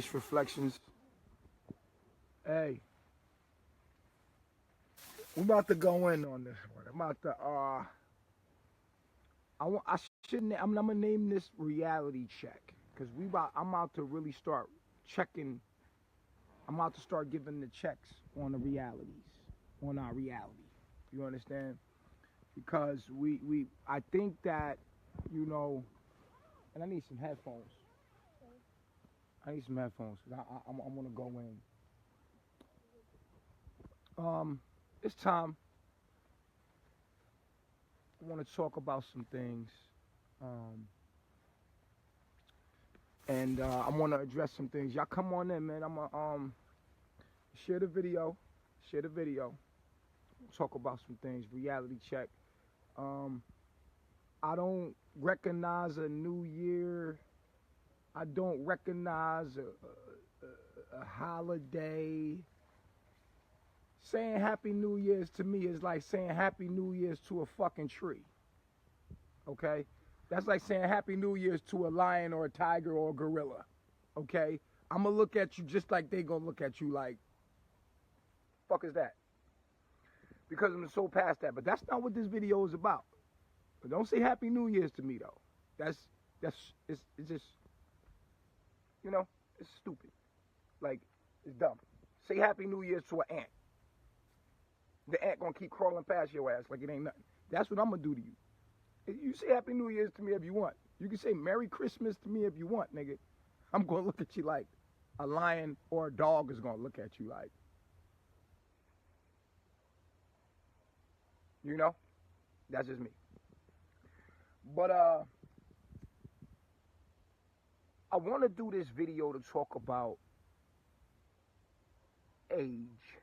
Peace Reflections. Hey, we're about to go in on this one. I'm about to I shouldn't I'm gonna name this reality check because I'm about to really start checking. I'm about to start giving the checks on the realities, on our reality. You understand? Because I think that, and I need some headphones. I need some headphones. I'm gonna go in. It's time. I want to talk about some things, and I want to address some things. Y'all come on in, man. I'm gonna share the video. Share the video. Talk about some things. Reality check. I don't recognize a new year. I don't recognize a holiday. Saying Happy New Year's to me is like saying Happy New Year's to a fucking tree. Okay? That's like saying Happy New Year's to a lion or a tiger or a gorilla. Okay? I'm going to look at you just like they going to look at you like, fuck is that? Because I'm so past that. But that's not what this video is about. But don't say Happy New Year's to me, though. It's just, it's stupid. Like, it's dumb. Say Happy New Year's to an ant. The ant gonna keep crawling past your ass like it ain't nothing. That's what I'm gonna do to you. You say Happy New Year's to me if you want. You can say Merry Christmas to me if you want, nigga. I'm gonna look at you like a lion or a dog is gonna look at you like. That's just me. But I want to do this video to talk about age.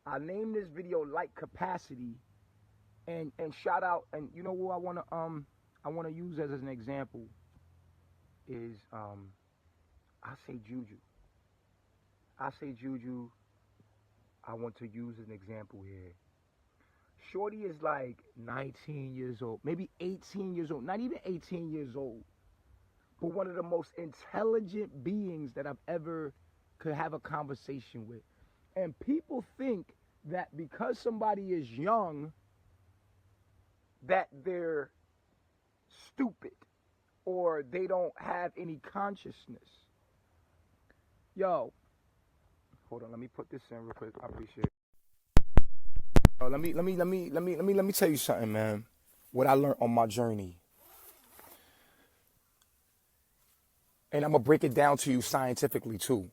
I named this video Light Capacity, and shout out, and you know who I wanna use as an example is I say Juju. I want to use an example here. Shorty is like 19 years old, maybe 18 years old, not even 18 years old, but one of the most intelligent beings that I've ever could have a conversation with. And people think that because somebody is young, that they're stupid or they don't have any consciousness. Yo, hold on, let me put this in real quick. I appreciate it. Let me tell you something, man. What I learned on my journey. And I'm gonna break it down to you scientifically too.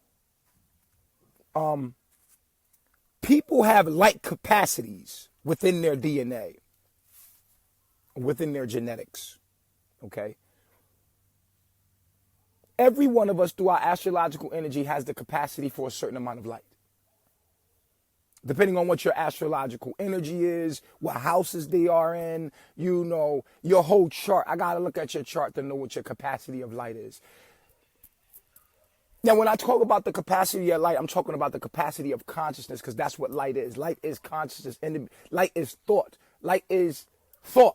People have light capacities within their DNA, within their genetics. Okay. Every one of us, through our astrological energy, has the capacity for a certain amount of light. Depending on what your astrological energy is, what houses they are in, your whole chart. I got to look at your chart to know what your capacity of light is. Now, when I talk about the capacity of light, I'm talking about the capacity of consciousness, because that's what light is. Light is consciousness. And light is thought. Light is thought.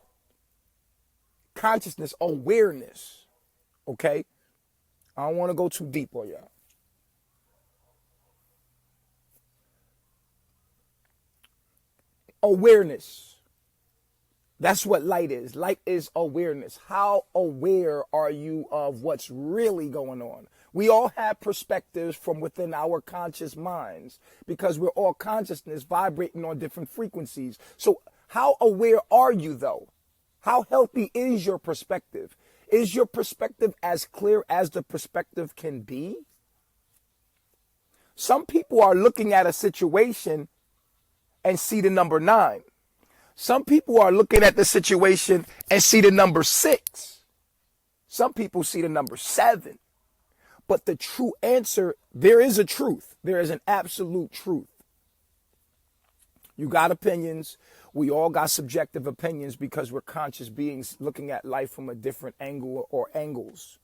Consciousness, awareness. Okay? I don't want to go too deep on y'all. Awareness. That's what light is. Light is awareness. How aware are you of what's really going on? We all have perspectives from within our conscious minds because we're all consciousness vibrating on different frequencies. So how aware are you, though? How healthy is your perspective? Is your perspective as clear as the perspective can be? Some people are looking at a situation and see the number 9. Some people are looking at the situation and see the number 6. Some people see the number 7. But the true answer, there is a truth. There is an absolute truth. You got opinions. We all got subjective opinions because we're conscious beings looking at life from a different angle or angles.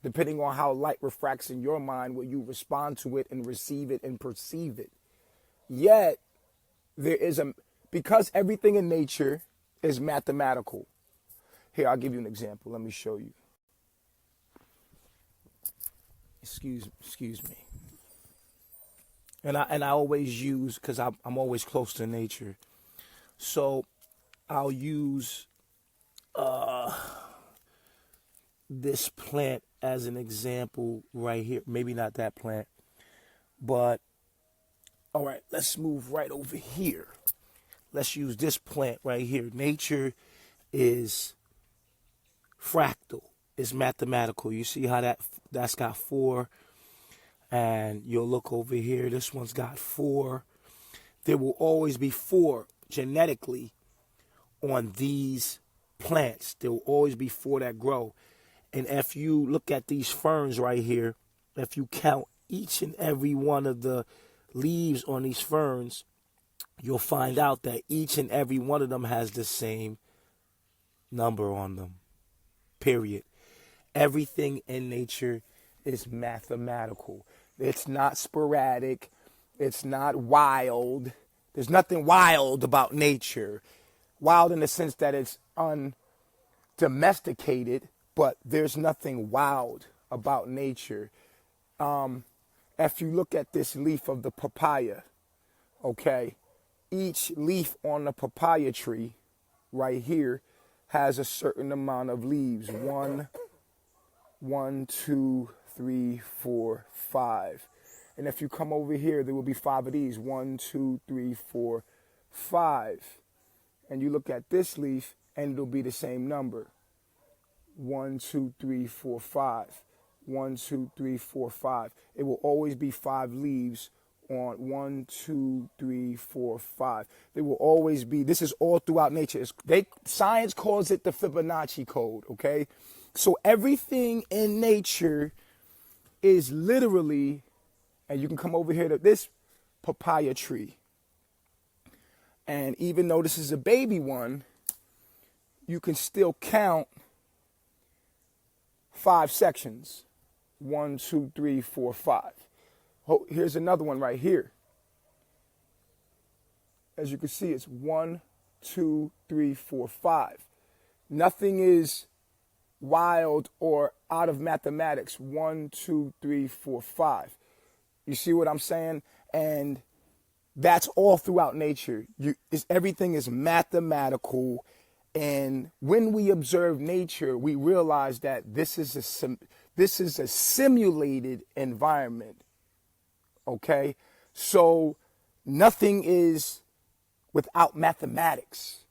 Depending on how light refracts in your mind, will you respond to it and receive it and perceive it. Yet, because everything in nature is mathematical. Here, I'll give you an example. Let me show you. Excuse me. And I always use, because I'm always close to nature. So I'll use this plant as an example right here. Maybe not that plant, but all right, let's move right over here. Let's use this plant right here. Nature is fractal. It's mathematical. You see how that's got 4, and you'll look over here. This one's got 4. There will always be 4 genetically on these plants. There will always be 4 that grow. And if you look at these ferns right here, if you count each and every one of the leaves on these ferns, you'll find out that each and every one of them has the same number on them. Period. Everything in nature is mathematical. It's not sporadic. It's not wild. There's nothing wild about nature. Wild in the sense that it's undomesticated, but there's nothing wild about nature. If you look at this leaf of the papaya, okay, each leaf on the papaya tree right here has a certain amount of leaves. 1, 2, 3, 4, 5. And if you come over here, there will be 5 of these. 1, 2, 3, 4, 5. And you look at this leaf, and it'll be the same number. 1, 2, 3, 4, 5. 1, 2, 3, 4, 5. It will always be 5 leaves on 1, 2, 3, 4, 5. There will always be. This is all throughout nature. Science calls it the Fibonacci code. Okay, so everything in nature is literally, and you can come over here to this papaya tree, and even though this is a baby one, you can still count 5 sections. 1, 2, 3, 4, 5. Oh, here's another one right here. As you can see, it's 1, 2, 3, 4, 5. Nothing is wild or out of mathematics. 1, 2, 3, 4, 5. You see what I'm saying? And that's all throughout nature. Everything is mathematical. And when we observe nature, we realize that this is a simulated environment. Okay, so nothing is without mathematics.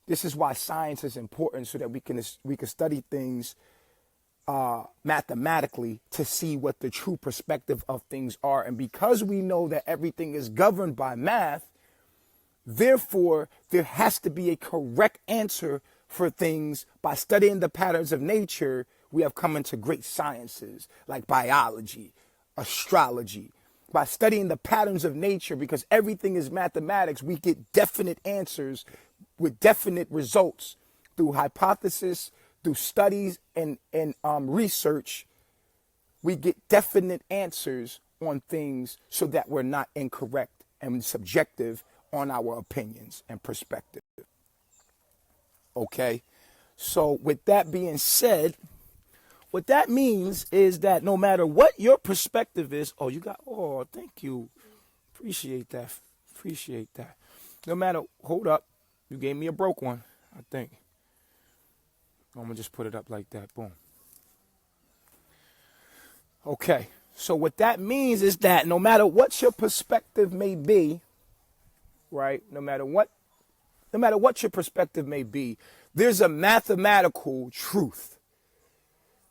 This is why science is important, so that we can study things mathematically to see what the true perspective of things are. And because we know that everything is governed by math, therefore there has to be a correct answer for things. By studying the patterns of nature, we have come into great sciences like biology, astrology. By studying the patterns of nature, because everything is mathematics, we get definite answers with definite results through hypothesis, through studies and research. We get definite answers on things so that we're not incorrect and subjective on our opinions and perspective. Okay, so with that being said, what that means is that no matter what your perspective is, thank you. Appreciate that. No matter, hold up. You gave me a broke one, I think. I'm going to just put it up like that. Boom. Okay. So what that means is that no matter what your perspective may be, right? No matter what your perspective may be, there's a mathematical truth.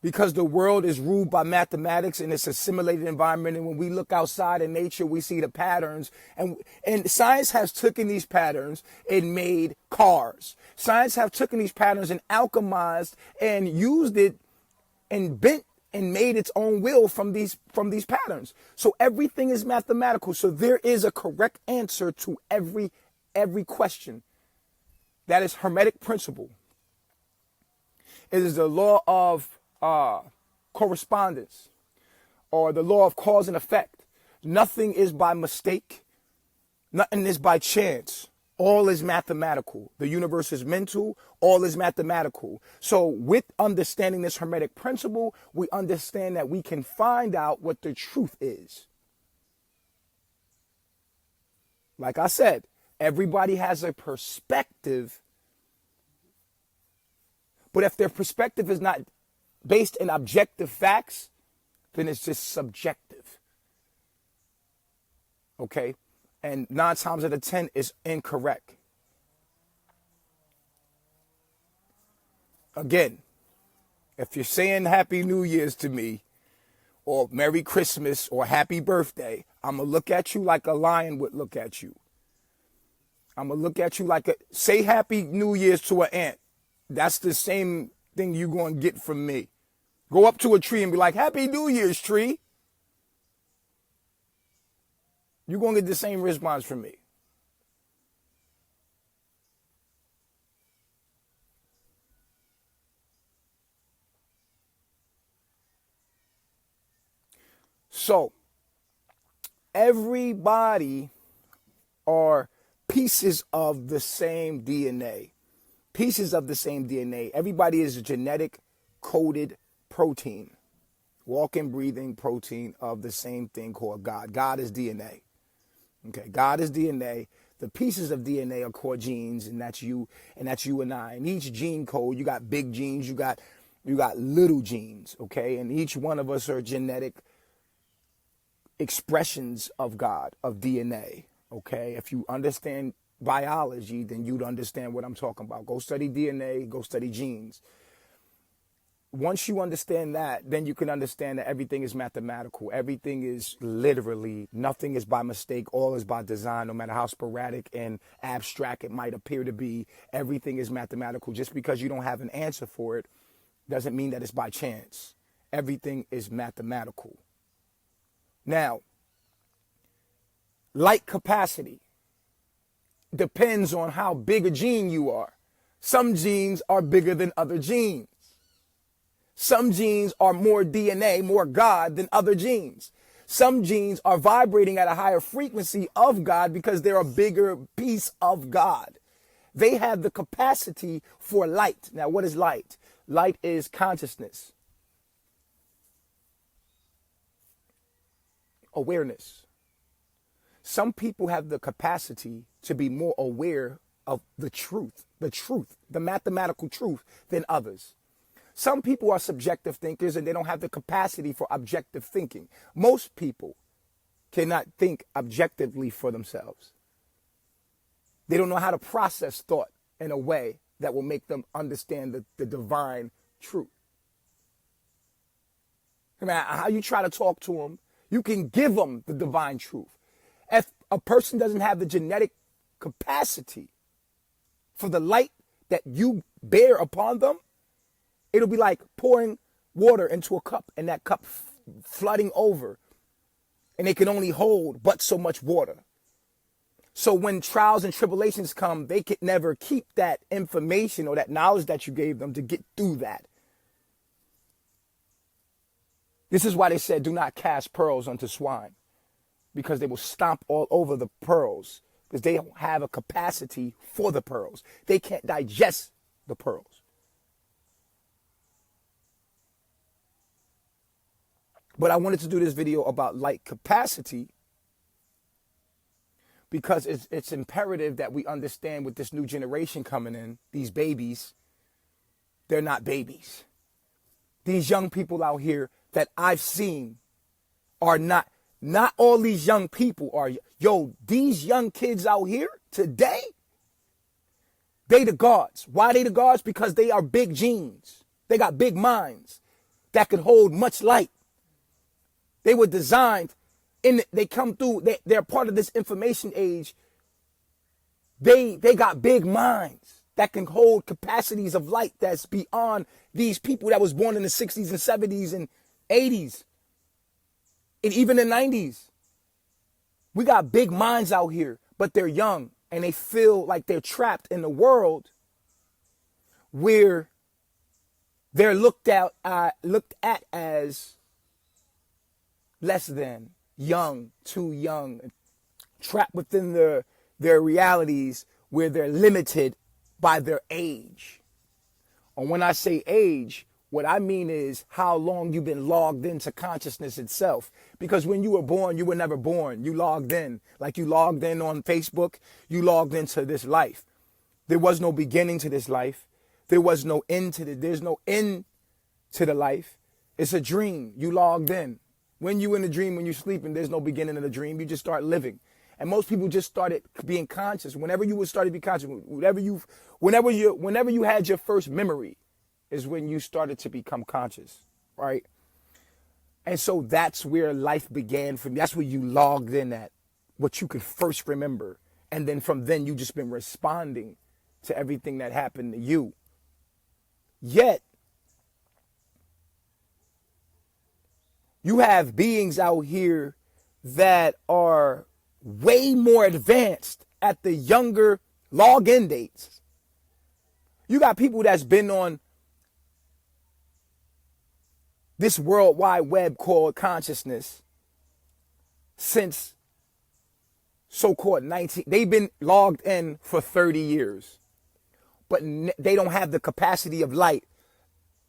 Because the world is ruled by mathematics and it's a simulated environment. And when we look outside in nature, we see the patterns. And science has taken these patterns and made cars. Science have taken these patterns and alchemized and used it and bent and made its own will from these patterns. So everything is mathematical. So there is a correct answer to every question. That is Hermetic principle. It is the law of correspondence, or the law of cause and effect. Nothing is by mistake. Nothing is by chance. All is mathematical. The universe is mental. All is mathematical. So with understanding this Hermetic principle, we understand that we can find out what the truth is. Like I said, everybody has a perspective. But if their perspective is not based in objective facts, then it's just subjective. Okay? And 9 times out of 10 is incorrect. Again, if you're saying Happy New Year's to me, or Merry Christmas, or Happy Birthday, I'm going to look at you like a lion would look at you. I'm going to look at you like say Happy New Year's to an ant. That's the same thing you're going to get from me. Go up to a tree and be like, Happy New Year's, tree. You're going to get the same response from me. So, everybody are pieces of the same DNA. Pieces of the same DNA. Everybody is a genetic coded protein. Walking, breathing protein of the same thing called God. God is DNA. Okay, God is DNA. The pieces of DNA are called genes, and that's you and I. And each gene code, you got big genes, you got little genes, okay? And each one of us are genetic expressions of God, of DNA, okay? If you understand biology, then you'd understand what I'm talking about. Go study DNA, go study genes. Once you understand that, then you can understand that everything is mathematical. Everything is literally, nothing is by mistake. All is by design, no matter how sporadic and abstract it might appear to be. Everything is mathematical. Just because you don't have an answer for it doesn't mean that it's by chance. Everything is mathematical. Now, light capacity depends on how big a gene you are. Some genes are bigger than other genes. Some genes are more DNA, more God than other genes. Some genes are vibrating at a higher frequency of God because they're a bigger piece of God. They have the capacity for light. Now, what is light? Light is consciousness, awareness. Some people have the capacity to be more aware of the truth, the mathematical truth than others. Some people are subjective thinkers and they don't have the capacity for objective thinking. Most people cannot think objectively for themselves. They don't know how to process thought in a way that will make them understand the divine truth. No matter how you try to talk to them, you can give them the divine truth. If a person doesn't have the genetic capacity for the light that you bear upon them, it'll be like pouring water into a cup and that cup flooding over. And they can only hold but so much water. So when trials and tribulations come, they can never keep that information or that knowledge that you gave them to get through that. This is why they said, do not cast pearls unto swine, because they will stomp all over the pearls, because they don't have a capacity for the pearls. They can't digest the pearls. But I wanted to do this video about light capacity because it's imperative that we understand with this new generation coming in, these babies, they're not babies. These young people out here that I've seen are not all these young people are, these young kids out here today, they the gods. Why they the gods? Because they are big genes. They got big minds that can hold much light. They were designed, they come through, they're part of this information age. They got big minds that can hold capacities of light that's beyond these people that was born in the 60s and 70s and 80s. And even the 90s. We got big minds out here, but they're young and they feel like they're trapped in the world where they're looked at as less than, young, too young, trapped within their realities where they're limited by their age. And when I say age, what I mean is how long you've been logged into consciousness itself. Because when you were born, you were never born. You logged in. Like you logged in on Facebook, you logged into this life. There was no beginning to this life. There was no end to there's no end to the life. It's a dream. You logged in. When you in a dream, when you're sleeping, there's no beginning of the dream. You just start living. And most people just started being conscious. Whenever you would start to be conscious, whenever you had your first memory is when you started to become conscious, right? And so that's where life began for me. That's where you logged in at, what you could first remember. And then from then, you just been responding to everything that happened to you. Yet, you have beings out here that are way more advanced at the younger login dates. You got people that's been on this world wide web called consciousness since so-called 19. They've been logged in for 30 years, but they don't have the capacity of light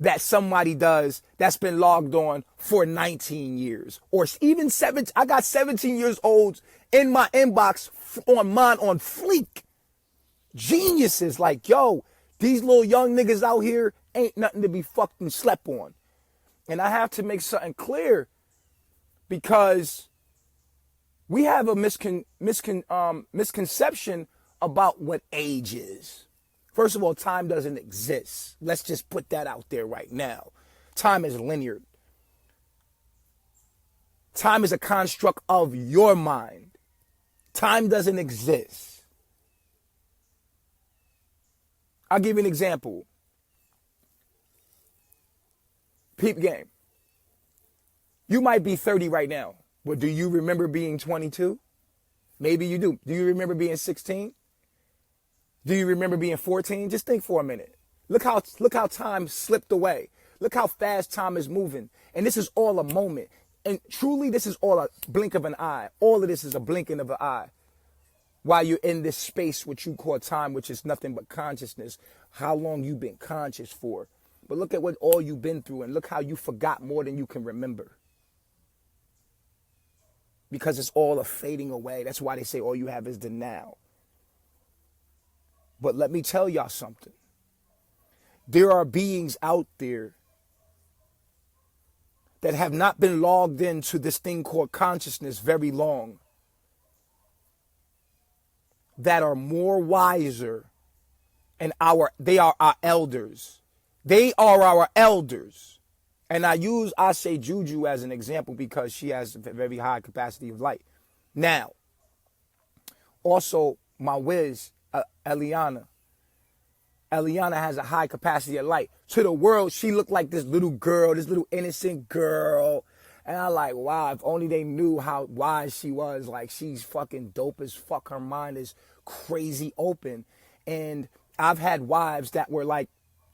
that somebody does that's been logged on for 19 years or even 7. I got 17 years old in my inbox on mine on fleek. Geniuses like, yo, these little young niggas out here ain't nothing to be fucking slept on. And I have to make something clear because we have a misconception about what age is. First of all, time doesn't exist. Let's just put that out there right now. Time is linear. Time is a construct of your mind. Time doesn't exist. I'll give you an example. Peep game. You might be 30 right now, but do you remember being 22? Maybe you do. Do you remember being 16? Do you remember being 14? Just think for a minute. Look how time slipped away. Look how fast time is moving. And this is all a moment. And truly, this is all a blink of an eye. All of this is a blinking of an eye. While you're in this space, which you call time, which is nothing but consciousness, how long you've been conscious for. But look at what all you've been through and look how you forgot more than you can remember. Because it's all a fading away. That's why they say all you have is the now. But let me tell y'all something. There are beings out there that have not been logged into this thing called consciousness very long, that are more wiser, and they are our elders. They are our elders. And I say Juju as an example because she has a very high capacity of light. Now, also my whiz, Eliana. Eliana has a high capacity of light. To the world, she looked like this little girl, this little innocent girl. And I'm like, wow, if only they knew how wise she was. Like, she's fucking dope as fuck. Her mind is crazy open. And I've had wives that were like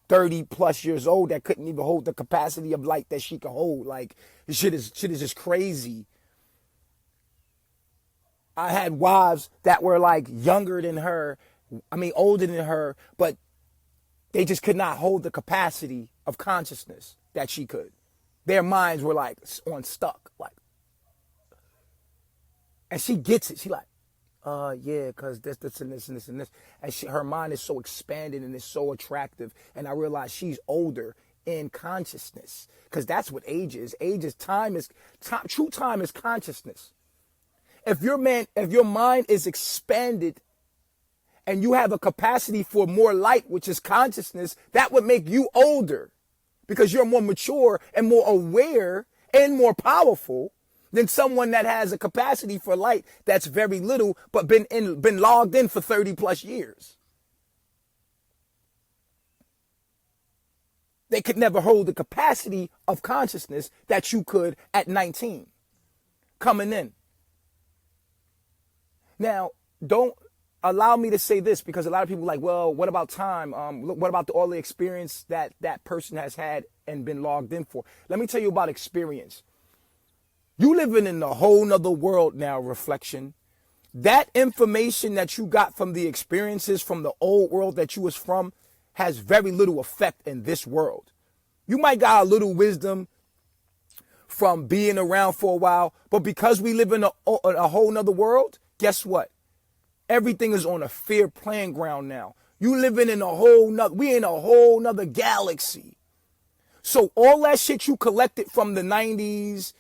30 plus years old that couldn't even hold the capacity of light that she could hold. Like, shit is just crazy. I had wives that were like younger than her, older than her, but they just could not hold the capacity of consciousness that she could. Their minds were like on stuck, like, and she gets it. She like, yeah, because this and this and this and this. And her mind is so expanded and it's so attractive. And I realize she's older in consciousness because that's what age is. Age is time. True time is consciousness. If your mind is expanded and you have a capacity for more light, which is consciousness, that would make you older because you're more mature and more aware and more powerful than someone that has a capacity for light that's very little, but been logged in for 30 plus years. They could never hold the capacity of consciousness that you could at 19 coming in. Now, don't allow me to say this because a lot of people are like, well, what about time? What about all the experience that that person has had and been logged in for? Let me tell you about experience. You living in a whole nother world now, Reflection. That information that you got from the experiences from the old world that you was from has very little effect in this world. You might got a little wisdom from being around for a while, but because we live in a whole nother world, guess what? Everything is on a fair playing ground now. You living in we in a whole nother galaxy. So all that shit you collected from the 90s,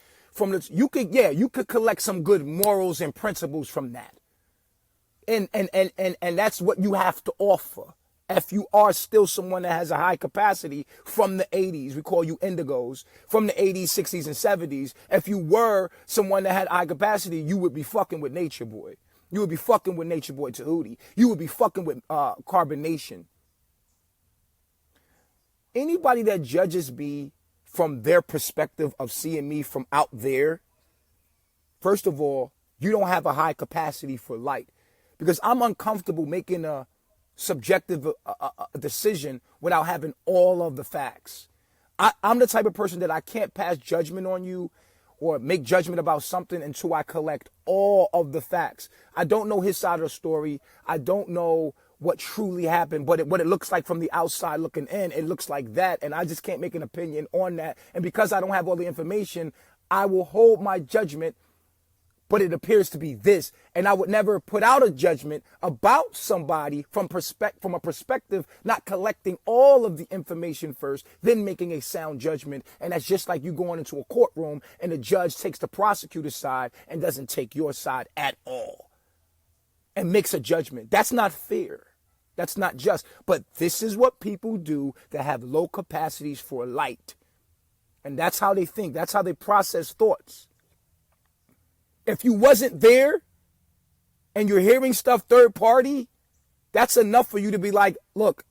you could collect some good morals and principles from that. And that's what you have to offer. If you are still someone that has a high capacity from the 80s, we call you indigos, from the 80s, 60s, and 70s, if you were someone that had high capacity, you would be fucking with Nature Boy. You would be fucking with Nature Boy Tehuti. You would be fucking with Carbonation. Anybody that judges me from their perspective of seeing me from out there, first of all, you don't have a high capacity for light. Because I'm uncomfortable making a subjective decision without having all of the facts. I'm the type of person that I can't pass judgment on you or make judgment about something until I collect all of the facts. I don't know his side of the story. I don't know what truly happened, but what it looks like from the outside looking in, it looks like that. And I just can't make an opinion on that. And because I don't have all the information, I will hold my judgment, but it appears to be this. And I would never put out a judgment about somebody from a perspective, not collecting all of the information first, then making a sound judgment. And that's just like you going into a courtroom and the judge takes the prosecutor's side and doesn't take your side at all and makes a judgment. That's not fair. That's not just. But this is what people do that have low capacities for light. And that's how they think. That's how they process thoughts. If you wasn't there and you're hearing stuff third party, that's enough for you to be like, look,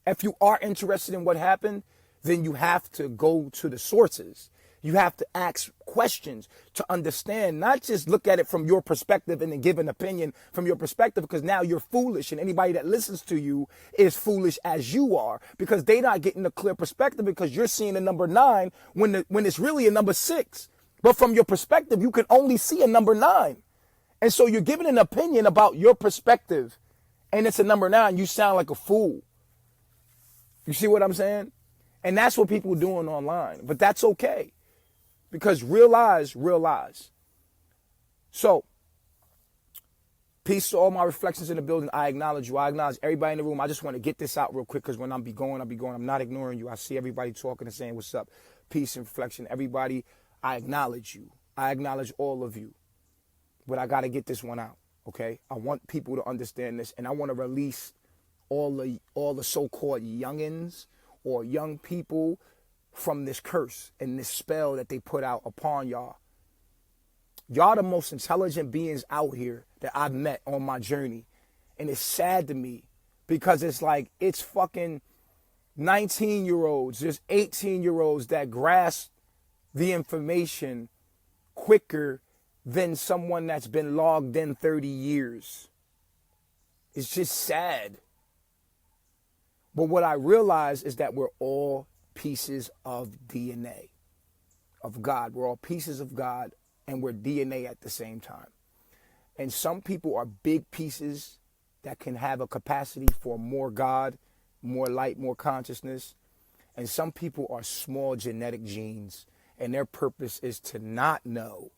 if you are interested in what happened, then you have to go to the sources. You have to ask questions to understand, not just look at it from your perspective and then give an opinion from your perspective, because now you're foolish and anybody that listens to you is foolish as you are because they're not getting a clear perspective because you're seeing a number 9 when it's really a number 6. But from your perspective, you can only see a number 9. And so you're giving an opinion about your perspective and it's a number 9. You sound like a fool. You see what I'm saying? And that's what people are doing online. But that's okay. Because real eyes. So, peace to all my reflections in the building. I acknowledge you. I acknowledge everybody in the room. I just want to get this out real quick because when I'll be going. I'm not ignoring you. I see everybody talking and saying, what's up? Peace and reflection. Everybody, I acknowledge you. I acknowledge all of you. But I got to get this one out, okay? I want people to understand this, and I want to release all the so-called youngins or young people from this curse and this spell that they put out upon y'all. Y'all the most intelligent beings out here that I've met on my journey. And it's sad to me because it's like it's fucking 19-year-olds, just 18-year-olds that grasp the information quicker than someone that's been logged in 30 years. It's just sad. But what I realize is that we're all pieces of DNA of God. We're all pieces of God and we're DNA at the same time. And some people are big pieces that can have a capacity for more God, more light, more consciousness. And some people are small genetic genes and their purpose is to not know.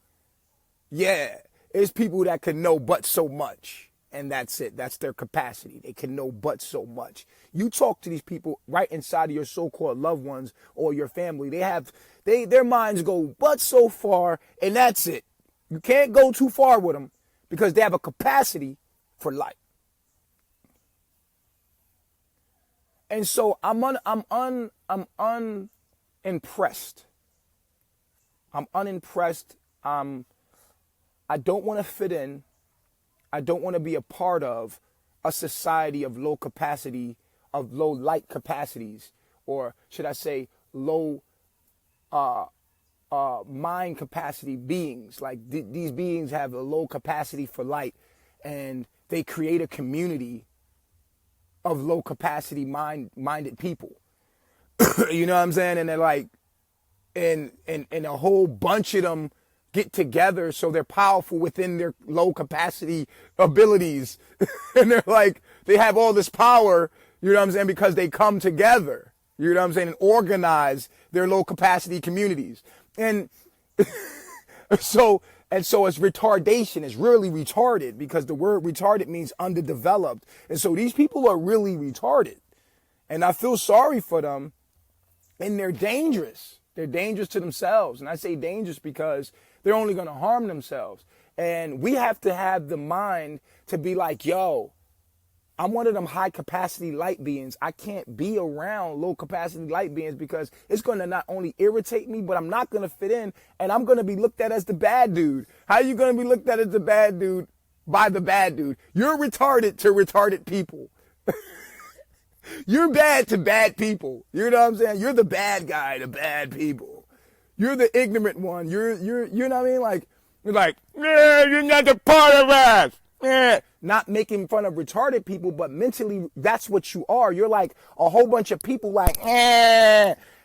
Yeah, it's people that can know but so much. And that's it. That's their capacity. They can know but so much. You talk to these people right inside of your so-called loved ones or your family. Their minds go but so far, and that's it. You can't go too far with them because they have a capacity for light. And so I'm unimpressed. I'm unimpressed. I don't want to fit in. I don't want to be a part of a society of low capacity, of low light capacities, or should I say low mind capacity beings. Like these beings have a low capacity for light and they create a community of low capacity minded people. You know what I'm saying? And they're like, and a whole bunch of them get together so they're powerful within their low capacity abilities. And they're like, they have all this power, you know what I'm saying, because they come together, you know what I'm saying, and organize their low capacity communities. And so it's retardation. It's really retarded because the word retarded means underdeveloped. And so these people are really retarded. And I feel sorry for them. And they're dangerous. They're dangerous to themselves. And I say dangerous because they're only going to harm themselves. And we have to have the mind to be like, yo, I'm one of them high capacity light beings. I can't be around low capacity light beings because it's going to not only irritate me, but I'm not going to fit in and I'm going to be looked at as the bad dude. How are you going to be looked at as the bad dude by the bad dude? You're retarded to retarded people. You're bad to bad people. You know what I'm saying? You're the bad guy to bad people. You're the ignorant one. You know what I mean? Like, you're like, yeah, you're not the part of us. Yeah. Not making fun of retarded people, but mentally, that's what you are. You're like a whole bunch of people like,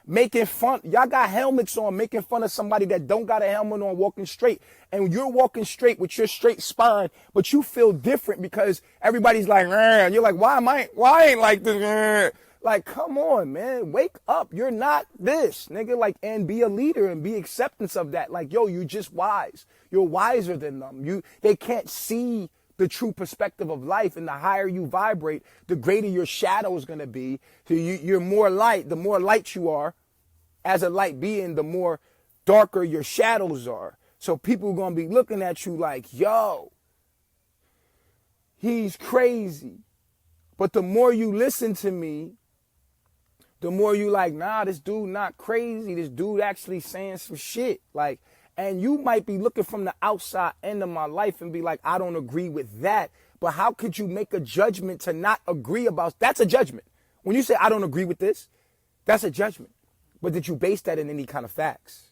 making fun. Y'all got helmets on, making fun of somebody that don't got a helmet on, walking straight. And you're walking straight with your straight spine, but you feel different because everybody's like, and you're like, why I ain't like this? Like, come on, man, wake up. You're not this, nigga. Like, and be a leader and be acceptance of that. Like, yo, you're just wise. You're wiser than them. They can't see the true perspective of life, and the higher you vibrate, the greater your shadow is going to be. So you're more light. The more light you are as a light being, the more darker your shadows are. So people are going to be looking at you like, yo, he's crazy. But the more you listen to me, the more you like, nah, this dude not crazy. This dude actually saying some shit. Like, and you might be looking from the outside end of my life and be like, I don't agree with that. But how could you make a judgment to not agree about? That's a judgment. When you say, I don't agree with this, that's a judgment. But did you base that in any kind of facts?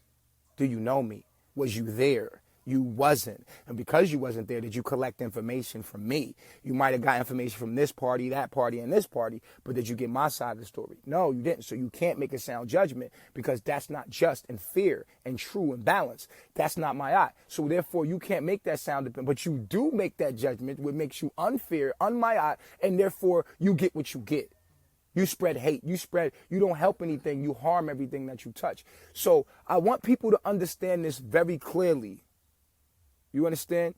Do you know me? Was you there? You wasn't. And because you wasn't there, did you collect information from me? You might have got information from this party, that party, and this party, but did you get my side of the story? No, you didn't. So you can't make a sound judgment because that's not just and fair and true and balanced. That's not my eye. So therefore, you can't make that sound, but you do make that judgment, which makes you unfair, on my eye, and therefore you get what you get. You spread hate. You don't help anything. You harm everything that you touch. So I want people to understand this very clearly. You understand?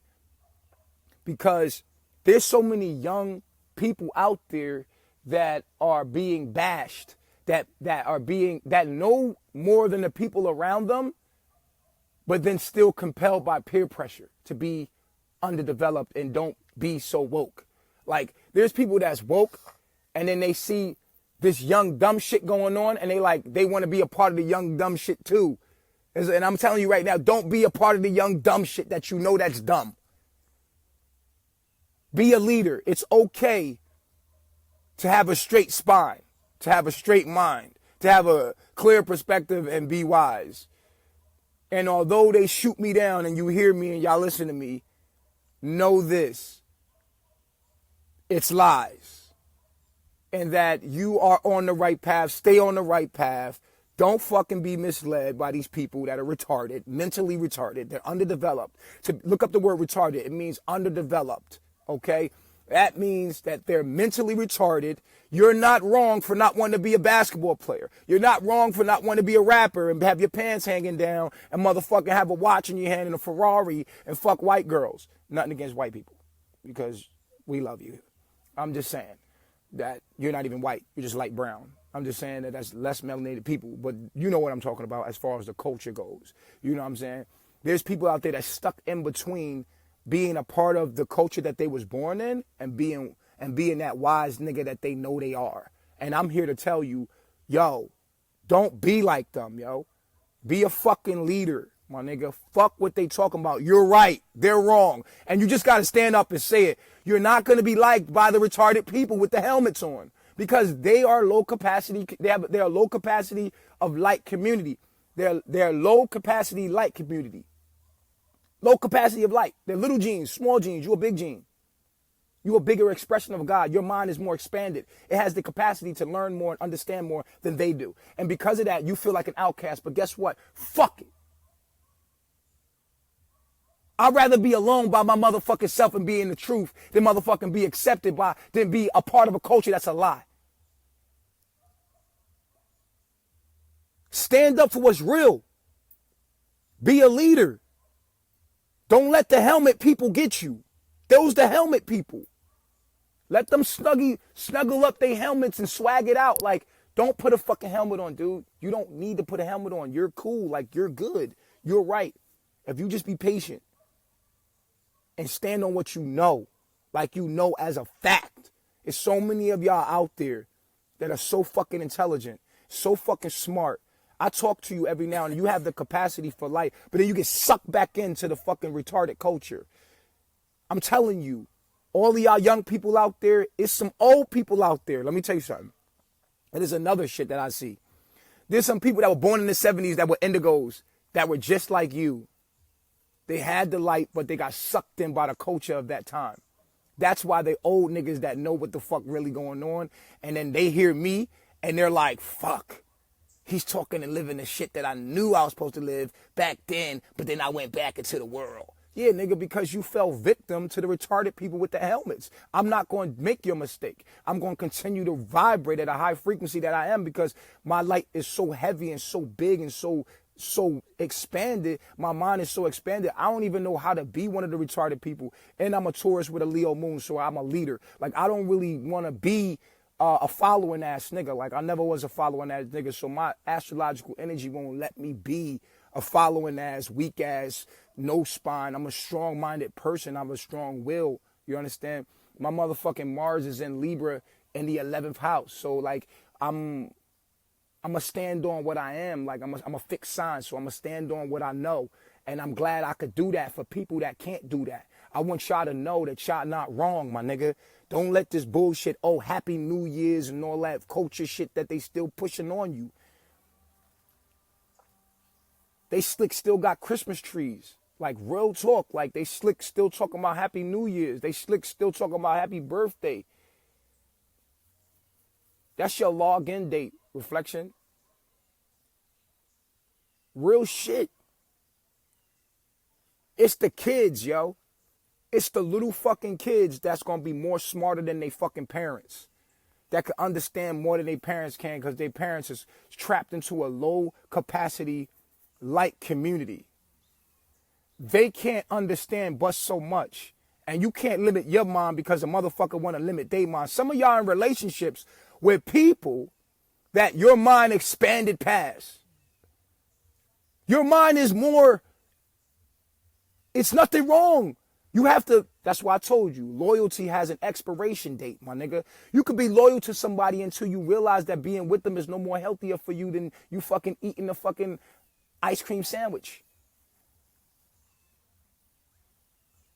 Because there's so many young people out there that are being bashed, that know more than the people around them, but then still compelled by peer pressure to be underdeveloped and don't be so woke. Like, there's people that's woke and then they see this young dumb shit going on and they want to be a part of the young dumb shit too. And I'm telling you right now, don't be a part of the young dumb shit that you know that's dumb. Be a leader. It's okay to have a straight spine, to have a straight mind, to have a clear perspective and be wise. And although they shoot me down and you hear me and y'all listen to me, know this. It's lies. And that you are on the right path. Stay on the right path. Don't fucking be misled by these people that are retarded, mentally retarded. They're underdeveloped. To look up the word retarded, it means underdeveloped, okay? That means that they're mentally retarded. You're not wrong for not wanting to be a basketball player. You're not wrong for not wanting to be a rapper and have your pants hanging down and motherfucking have a watch in your hand and a Ferrari and fuck white girls. Nothing against white people because we love you. I'm just saying that you're not even white. You're just light brown. I'm just saying that that's less melanated people, but you know what I'm talking about as far as the culture goes. You know what I'm saying? There's people out there that's stuck in between being a part of the culture that they was born in and being that wise nigga that they know they are. And I'm here to tell you, yo, don't be like them, yo. Be a fucking leader, my nigga. Fuck what they talking about. You're right. They're wrong. And you just got to stand up and say it. You're not going to be liked by the retarded people with the helmets on. Because they are low capacity, they are low capacity of light community. They're low capacity light community. Low capacity of light. They're little genes, small genes. You're a big gene. You're a bigger expression of God. Your mind is more expanded. It has the capacity to learn more and understand more than they do. And because of that, you feel like an outcast. But guess what? Fuck it. I'd rather be alone by my motherfucking self and be in the truth than motherfucking be accepted by, than be a part of a culture that's a lie. Stand up for what's real. Be a leader. Don't let the helmet people get you. Those the helmet people. Let them snuggle up their helmets and swag it out. Like, don't put a fucking helmet on, dude. You don't need to put a helmet on. You're cool. Like, you're good. You're right. If you just be patient and stand on what you know, like you know as a fact. There's so many of y'all out there that are so fucking intelligent, so fucking smart. I talk to you every now and then. You have the capacity for life, but then you get sucked back into the fucking retarded culture. I'm telling you, all of y'all young people out there, it's some old people out there. Let me tell you something. And there's another shit that I see. There's some people that were born in the 70s that were indigos that were just like you. They had the light, but they got sucked in by the culture of that time. That's why they old niggas that know what the fuck really going on. And then they hear me and they're like, fuck. He's talking and living the shit that I knew I was supposed to live back then, but then I went back into the world. Yeah, nigga, because you fell victim to the retarded people with the helmets. I'm not going to make your mistake. I'm going to continue to vibrate at a high frequency that I am because my light is so heavy and so big and so expanded. My mind is so expanded. I don't even know how to be one of the retarded people. And I'm a Taurus with a Leo moon, so I'm a leader. Like, I don't really want to be a following ass nigga. Like, I never was a following ass nigga, so my astrological energy won't let me be a following ass, weak ass, no spine. I'm a strong-minded person. I'm a strong will. You understand? My motherfucking Mars is in Libra in the 11th house. So, like, I'm going to stand on what I am. Like, I'm a fixed sign, so I'm going to stand on what I know. And I'm glad I could do that for people that can't do that. I want y'all to know that y'all not wrong, my nigga. Don't let this bullshit, oh, Happy New Year's and all that culture shit that they still pushing on you. They slick still got Christmas trees. Like, real talk. Like, they slick still talking about Happy New Year's. They slick still talking about happy birthday. That's your login date, reflection. Real shit. It's the kids, yo. It's the little fucking kids that's going to be more smarter than they fucking parents. That can understand more than their parents can because their parents is trapped into a low capacity light community. They can't understand but so much. And you can't limit your mind because a motherfucker want to limit their mind. Some of y'all in relationships with people that your mind expanded past. Your mind is more, it's nothing wrong. You have to, that's why I told you, loyalty has an expiration date, my nigga. You could be loyal to somebody until you realize that being with them is no more healthier for you than you fucking eating a fucking ice cream sandwich.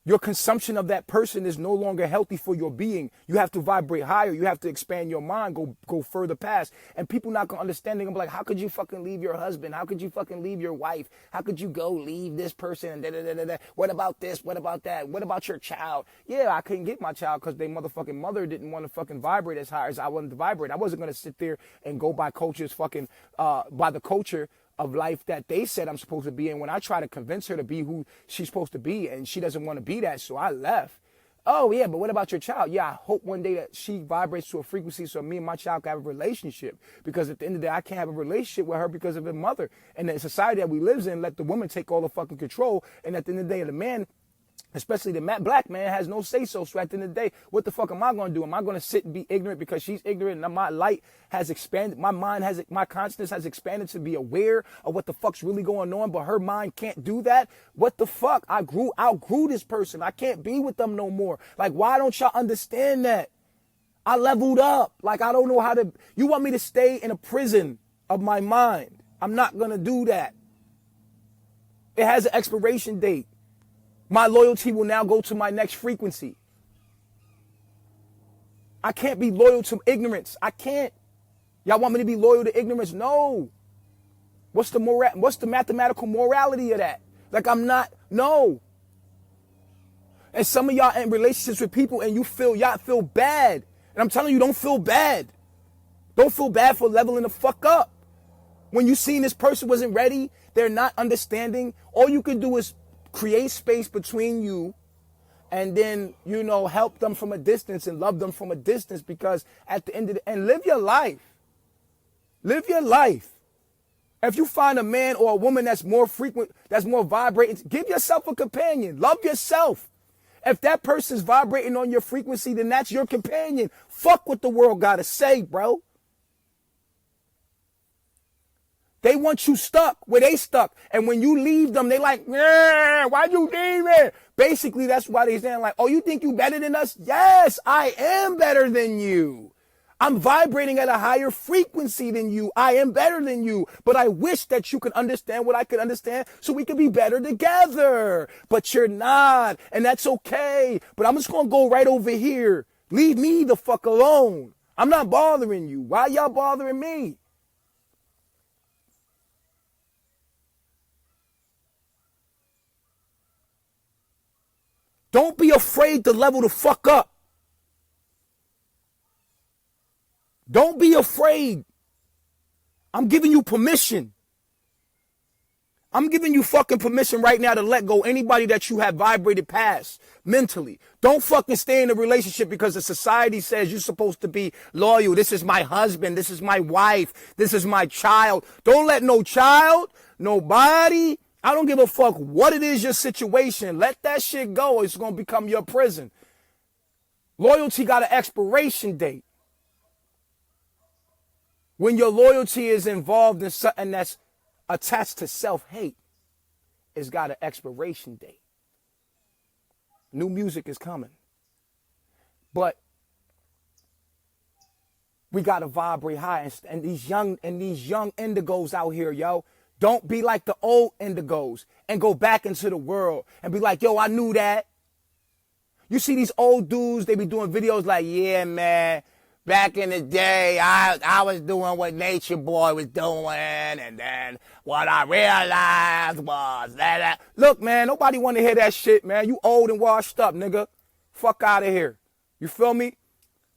Your consumption of that person is no longer healthy for your being. You have to vibrate higher. You have to expand your mind, go further past. And people not going to understand. They're going to be like, how could you fucking leave your husband? How could you fucking leave your wife? How could you go leave this person? And da, da, da, da, da. What about this? What about that? What about your child? Yeah, I couldn't get my child because their motherfucking mother didn't want to fucking vibrate as high as I wanted to vibrate. I wasn't going to sit there and go by culture's fucking, by the culture of life that they said I'm supposed to be in when I try to convince her to be who she's supposed to be, and she doesn't want to be that, so I left. Oh, yeah, but what about your child? Yeah, I hope one day that she vibrates to a frequency so me and my child can have a relationship, because at the end of the day, I can't have a relationship with her because of her mother. And the society that we live in, let the woman take all the fucking control, and at the end of the day, the man, especially the black man, has no say-so. So at the end of the day, what the fuck am I going to do? Am I going to sit and be ignorant because she's ignorant and my light has expanded? My mind has, my consciousness has expanded to be aware of what the fuck's really going on, but her mind can't do that? What the fuck? I outgrew this person. I can't be with them no more. Like, why don't y'all understand that? I leveled up. Like, I don't know how to, you want me to stay in a prison of my mind? I'm not going to do that. It has an expiration date. My loyalty will now go to my next frequency. I can't be loyal to ignorance. I can't. Y'all want me to be loyal to ignorance? No. What's the mathematical morality of that? Like, I'm not. No. And some of y'all in relationships with people and y'all feel bad. And I'm telling you, don't feel bad. Don't feel bad for leveling the fuck up. When you seen this person wasn't ready, they're not understanding, all you can do is create space between you, and then, help them from a distance and love them from a distance, because at the end of the end, live your life. Live your life. If you find a man or a woman that's more frequent, that's more vibrating, give yourself a companion. Love yourself. If that person's vibrating on your frequency, then that's your companion. Fuck what the world got to say, bro. They want you stuck where they stuck. And when you leave them, they like, why'd you leave it? Basically, that's why they saying like, oh, you think you better than us? Yes, I am better than you. I'm vibrating at a higher frequency than you. I am better than you. But I wish that you could understand what I could understand so we could be better together. But you're not. And that's okay. But I'm just going to go right over here. Leave me the fuck alone. I'm not bothering you. Why y'all bothering me? Don't be afraid to level the fuck up. Don't be afraid. I'm giving you permission. I'm giving you fucking permission right now to let go anybody that you have vibrated past mentally. Don't fucking stay in a relationship because the society says you're supposed to be loyal. This is my husband. This is my wife. This is my child. Don't let no child, nobody, I don't give a fuck what it is, your situation. Let that shit go. It's going to become your prison. Loyalty got an expiration date. When your loyalty is involved in something that's attached to self-hate, it's got an expiration date. New music is coming. But we got to vibrate high. And these young indigos out here, yo, don't be like the old indigos and go back into the world and be like, yo, I knew that. You see these old dudes, they be doing videos like, yeah, man, back in the day, I was doing what Nature Boy was doing, and then what I realized was that. Look, man, nobody want to hear that shit, man. You old and washed up, nigga. Fuck out of here. You feel me?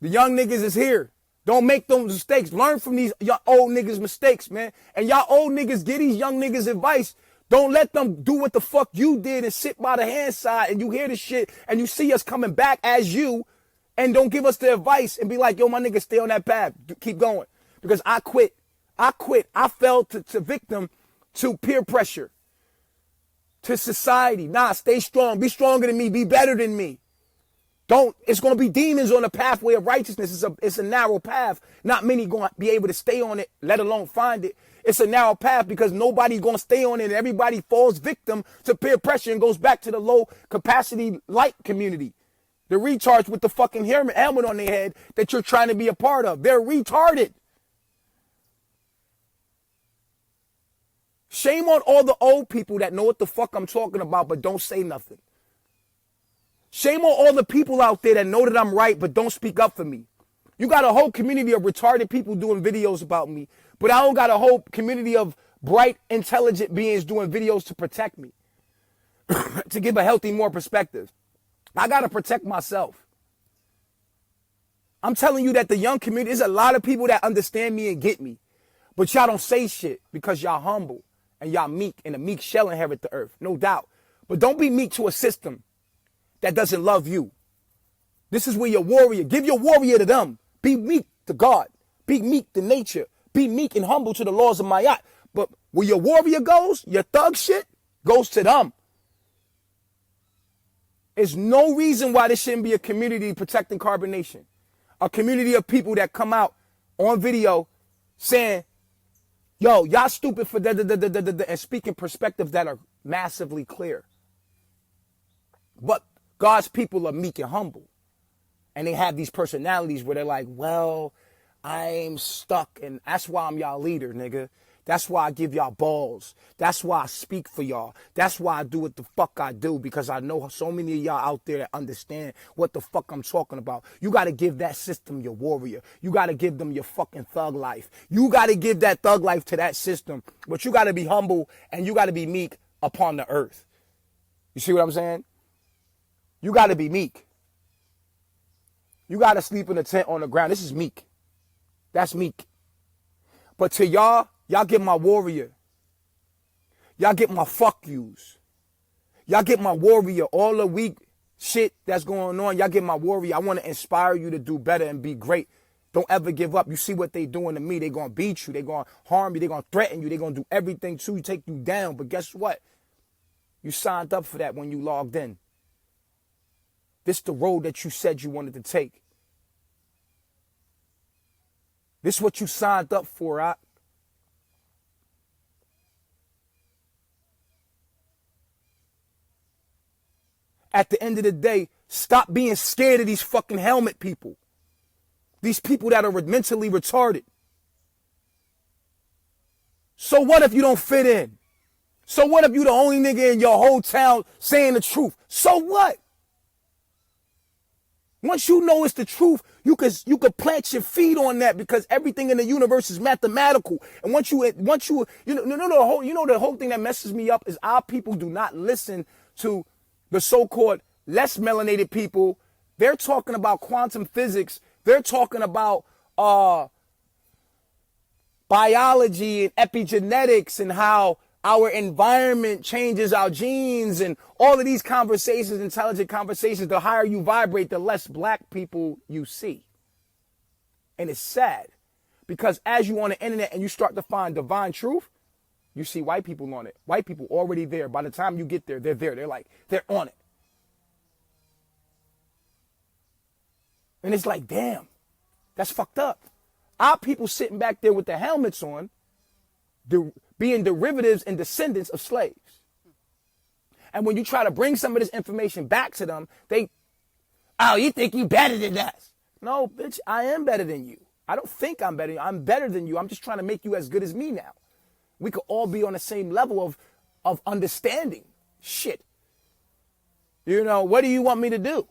The young niggas is here. Don't make those mistakes. Learn from these old niggas' mistakes, man. And y'all old niggas give these young niggas advice. Don't let them do what the fuck you did and sit by the hand side and you hear the shit and you see us coming back as you. And don't give us the advice and be like, yo, my nigga, stay on that path. Keep going. Because I quit. I fell to victim to peer pressure, to society. Nah, stay strong. Be stronger than me. Be better than me. It's going to be demons on the pathway of righteousness. It's a narrow path. Not many going to be able to stay on it, let alone find it. It's a narrow path because nobody's going to stay on it. And everybody falls victim to peer pressure and goes back to the low capacity light community. The retards with the fucking helmet on their head that you're trying to be a part of. They're retarded. Shame on all the old people that know what the fuck I'm talking about but don't say nothing. Shame on all the people out there that know that I'm right but don't speak up for me. You got a whole community of retarded people doing videos about me, but I don't got a whole community of bright, intelligent beings doing videos to protect me, to give a healthy, more perspective. I got to protect myself. I'm telling you that the young community, there's a lot of people that understand me and get me. But y'all don't say shit because y'all humble and y'all meek, and the meek shall inherit the earth, no doubt. But don't be meek to a system that doesn't love you. This is where your warrior, give your warrior to them. Be meek to God. Be meek to nature. Be meek and humble to the laws of Mayat. But where your warrior goes, your thug shit goes to them. There's no reason why there shouldn't be a community protecting carbonation. A community of people that come out on video saying, yo, y'all stupid for and speaking perspectives that are massively clear. But God's people are meek and humble. And they have these personalities where they're like, well, I'm stuck. And that's why I'm y'all leader, nigga. That's why I give y'all balls. That's why I speak for y'all. That's why I do what the fuck I do, because I know so many of y'all out there that understand what the fuck I'm talking about. You got to give that system your warrior. You got to give them your fucking thug life. You got to give that thug life to that system. But you got to be humble and you got to be meek upon the earth. You see what I'm saying? You got to be meek. You got to sleep in a tent on the ground. This is meek. That's meek. But to y'all get my warrior. Y'all get my fuck yous. Y'all get my warrior. All the weak shit that's going on, y'all get my warrior. I want to inspire you to do better and be great. Don't ever give up. You see what they doing to me. They going to beat you. They going to harm you. They going to threaten you. They going to do everything to take you down. But guess what? You signed up for that when you logged in. This the road that you said you wanted to take. This is what you signed up for, Ak. At the end of the day, stop being scared of these fucking helmet people. These people that are mentally retarded. So what if you don't fit in? So what if you the only nigga in your whole town saying the truth? So what? Once you know it's the truth, you could plant your feet on that, because everything in the universe is mathematical. And once you know the whole thing that messes me up is our people do not listen to the so-called less melanated people. They're talking about quantum physics. They're talking about biology and epigenetics and how our environment changes our genes and all of these conversations, intelligent conversations. The higher you vibrate, the less black people you see. And it's sad, because as you on the internet and you start to find divine truth, you see white people on it. White people already there. By the time you get there, they're there. They're on it. And it's like, damn, that's fucked up. Our people sitting back there with the helmets on, being derivatives and descendants of slaves. And when you try to bring some of this information back to them, you think you better than us. No, bitch, I am better than you. I don't think I'm better than you. I'm better than you. I'm just trying to make you as good as me now. We could all be on the same level of understanding shit. You know, what do you want me to do?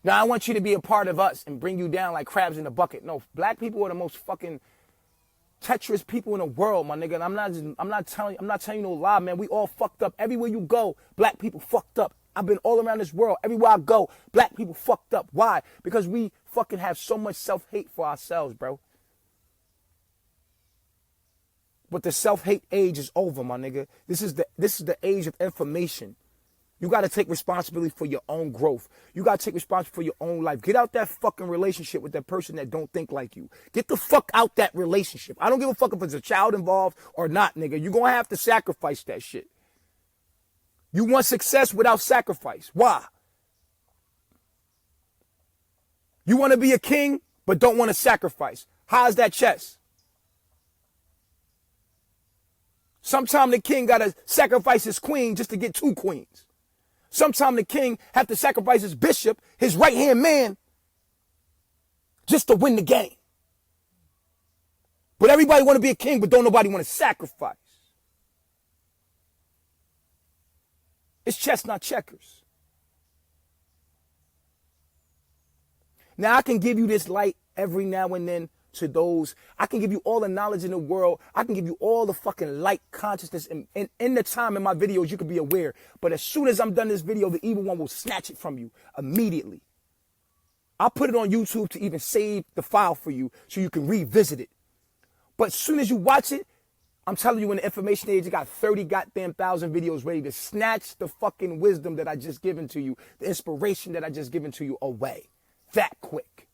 Now, I want you to be a part of us and bring you down like crabs in a bucket. No, black people are the most fucking treacherous people in the world, my nigga. And I'm not telling you no lie, man. We all fucked up. Everywhere you go, black people fucked up. I've been all around this world. Everywhere I go, black people fucked up. Why? Because we fucking have so much self-hate for ourselves, bro. But the self-hate age is over, my nigga. This is the age of information. You got to take responsibility for your own growth. You got to take responsibility for your own life. Get out that fucking relationship with that person that don't think like you. Get the fuck out that relationship. I don't give a fuck if there's a child involved or not, nigga. You're going to have to sacrifice that shit. You want success without sacrifice. Why? You want to be a king, but don't want to sacrifice. How's that chess? Sometimes the king got to sacrifice his queen just to get two queens. Sometimes the king have to sacrifice his bishop, his right-hand man, just to win the game. But everybody want to be a king, but don't nobody want to sacrifice. It's chess, not checkers. Now, I can give you this light every now and then to those. I can give you all the knowledge in the world. I can give you all the fucking light consciousness. And in the time in my videos, you can be aware. But as soon as I'm done this video, the evil one will snatch it from you immediately. I'll put it on YouTube to even save the file for you so you can revisit it. But as soon as you watch it, I'm telling you, in the information age, you got 30 goddamn thousand videos ready to snatch the fucking wisdom that I just given to you, the inspiration that I just given to you away. That quick.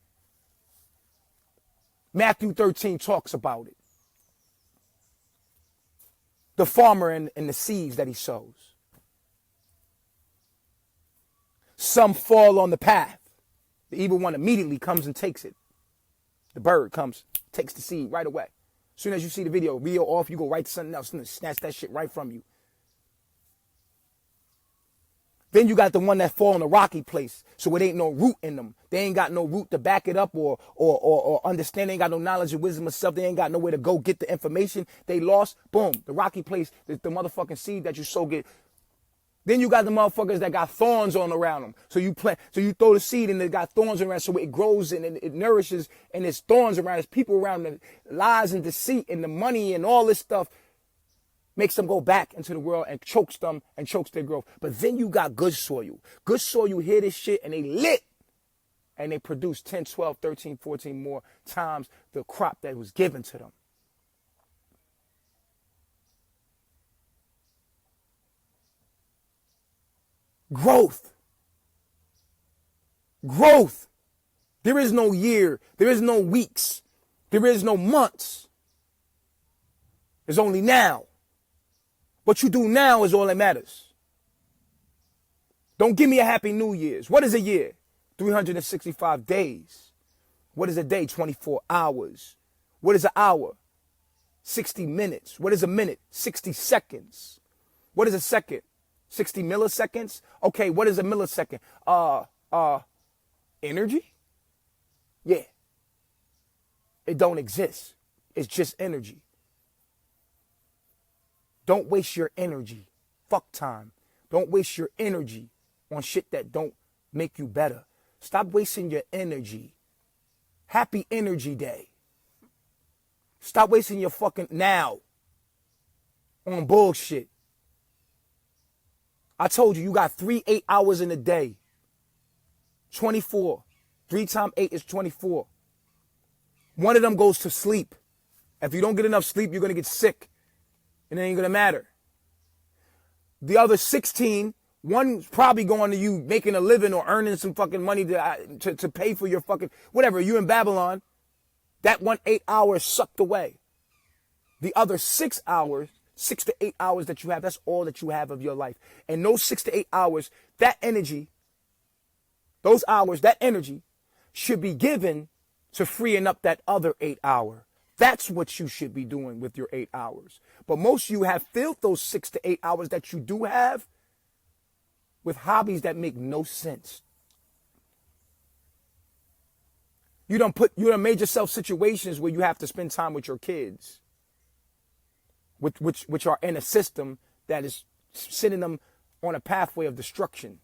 Matthew 13 talks about it. The farmer and the seeds that he sows. Some fall on the path. The evil one immediately comes and takes it. The bird comes, takes the seed right away. As soon as you see the video off, you go right to something else and snatch that shit right from you. Then you got the one that fall in a rocky place, so it ain't no root in them. They ain't got no root to back it up or understand. They ain't got no knowledge or wisdom of self. They ain't got nowhere to go get the information. They lost. Boom. The rocky place, the motherfucking seed that you sow get. Then you got the motherfuckers that got thorns on around them. So you throw the seed and it got thorns around, so it grows and it nourishes, and there's thorns around. There's people around, the lies and deceit and the money and all this stuff makes them go back into the world and chokes them and chokes their growth. But then you got good soil. Good soil, hear this shit and they lit. And they produce 10, 12, 13, 14 more times the crop that was given to them. Growth. Growth. There is no year. There is no weeks. There is no months. There's only now. What you do now is all that matters. Don't give me a happy New Year's. What is a year? 365 days. What is a day? 24 hours. What is an hour? 60 minutes. What is a minute? 60 seconds. What is a second? 60 milliseconds? Okay, what is a millisecond? Energy? Yeah. It don't exist. It's just energy. Don't waste your energy. Fuck time. Don't waste your energy on shit that don't make you better. Stop wasting your energy. Happy Energy Day. Stop wasting your fucking now on bullshit. I told you, you got 8 hours in a day. 24. 3 times 8 is 24. One of them goes to sleep. If you don't get enough sleep, you're going to get sick. And it ain't going to matter. The other 16, one's probably going to you making a living or earning some fucking money to pay for your fucking, whatever. You in Babylon. That 8 hours sucked away. The other 6 hours, 6 to 8 hours that you have, that's all that you have of your life. And those 6 to 8 hours, that energy, those hours, that energy should be given to freeing up that other 8 hour. That's what you should be doing with your 8 hours. But most of you have filled those 6 to 8 hours that you do have with hobbies that make no sense. You done made yourself situations where you have to spend time with your kids, which are in a system that is sending them on a pathway of destruction.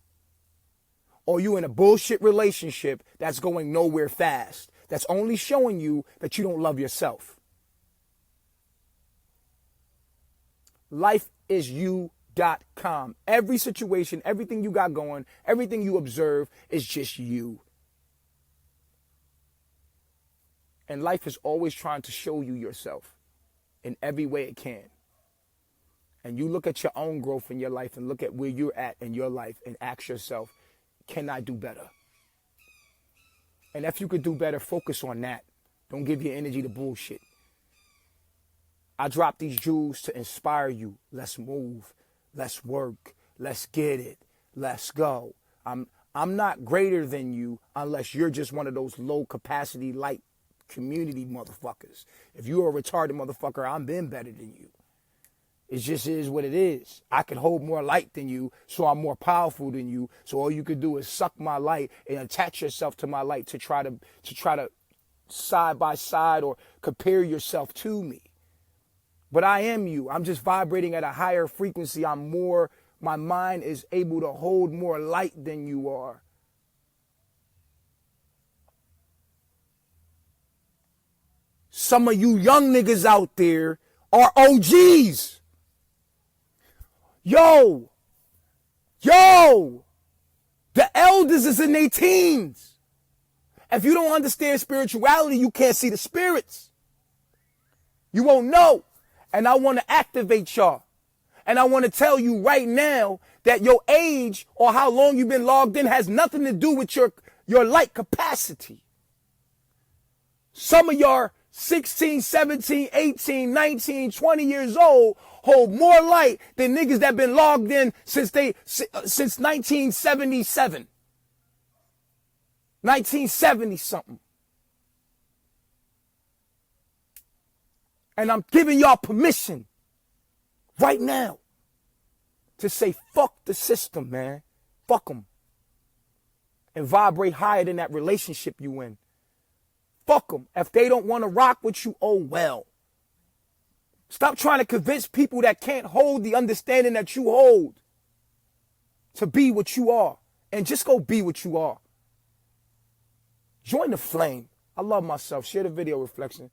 Or you in a bullshit relationship that's going nowhere fast. That's only showing you that you don't love yourself. LifeIsYou.com. Every situation, everything you got going, everything you observe is just you. And life is always trying to show you yourself in every way it can. And you look at your own growth in your life and look at where you're at in your life and ask yourself, can I do better? And if you could do better, focus on that. Don't give your energy to bullshit. I drop these jewels to inspire you. Let's move. Let's work. Let's get it. Let's go. I'm not greater than you unless you're just one of those low capacity light community motherfuckers. If you're a retarded motherfucker, I'm been better than you. It just is what it is. I can hold more light than you, so I'm more powerful than you. So all you could do is suck my light and attach yourself to my light to try to side by side or compare yourself to me. But I am you. I'm just vibrating at a higher frequency. My mind is able to hold more light than you are. Some of you young niggas out there are OGs. Yo, the elders is in their teens. If you don't understand spirituality, you can't see the spirits. You won't know. And I want to activate y'all. And I want to tell you right now that your age or how long you've been logged in has nothing to do with your light capacity. Some of y'all 16, 17, 18, 19, 20 years old hold more light than niggas that been logged in since 1977. 1970 something. And I'm giving y'all permission right now to say fuck the system, man. Fuck them. And vibrate higher than that relationship you in. Fuck them. If they don't want to rock with you, oh well. Stop trying to convince people that can't hold the understanding that you hold to be what you are. And just go be what you are. Join the flame. I love myself. Share the video reflection.